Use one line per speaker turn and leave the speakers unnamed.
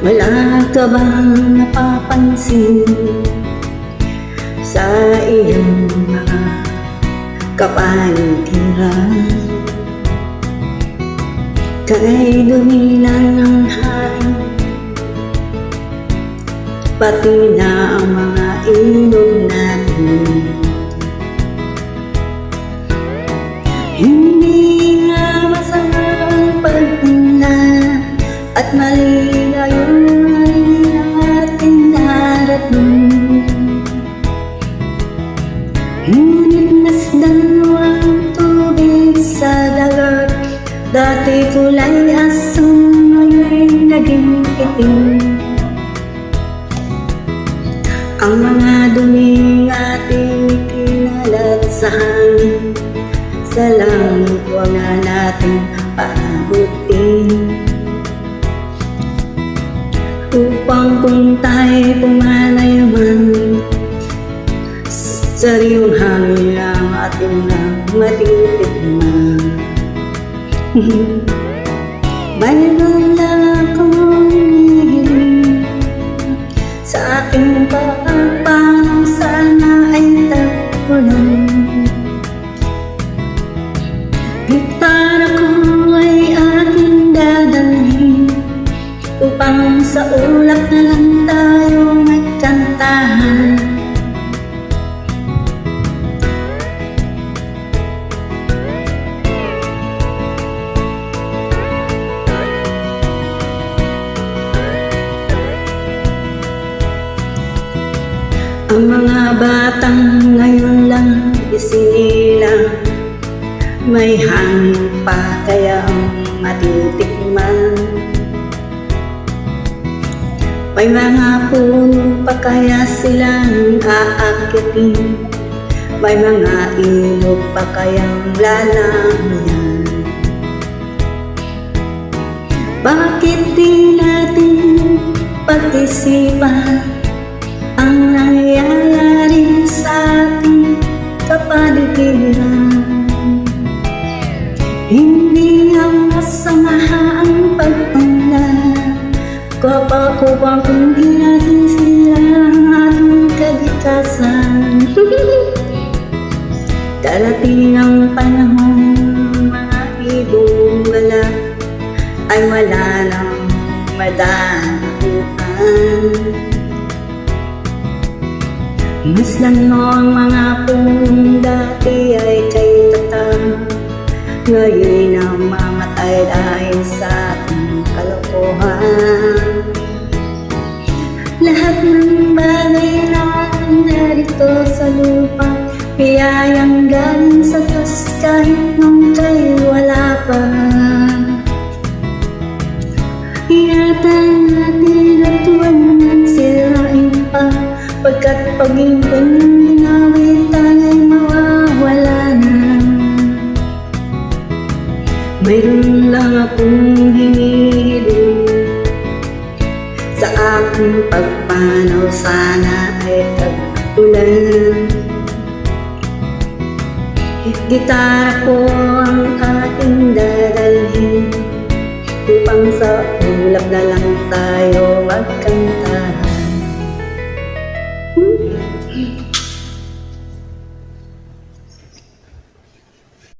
Wala ka bang napapansin sa iyong mga kapaligiran? Kay dumilan ng hangin, pati na ang mga ilog natin. Hindi nga masama ang pagpunta at malinaw yung ating narating. Ngunit masdan mo ang tubig sa dagat. Dati kulay asul, ngayon naging itim. Ang mga duming ating kinalat sa hangin, sa langit huwag na nating paabutin. Upang kung tayo pumalay man, sariwang hangin lang ating lang matitikman. Mayroon lang akong hinihiling sa aking pagpapang, sana ay tapunan. Gitara ko ay aking dadalhin upang sa ulap na lang tayo magkantahan. Ang mga batang ngayon lang isinilang, may hangin pa kaya matitikman. May mga puno pa kaya silang aakyatin, may mga ilog pa kayang lalangyan. Bakit di natin pag-isipan ang nangyayari sa ating kapaligiran? Hindi ang masama ang pagpunla, kapag-upang kung ginasisira ang ating kalikasan. Darating ang panahon, mga ibong gala ay wala nang madanakuan. Masdan mo ang mga punong dati ay kay tatang, ngayon ang mamatay dahil sa ating kalokohan. Lahat ng bagay na narito sa lupa, biyayang galing sa Diyos kahit nung kayo wala pa. Ingatan natin at huwag nang sirain pa, pagkat pag-ibig ng ginawin tayo'y mawawala na. Mayroon lang akong hinihiling sa aking pagpanaw, sana ay tag-ulan. Gitara ko ang aking dadalhin upang sa ulap na lang tayo magkantahan.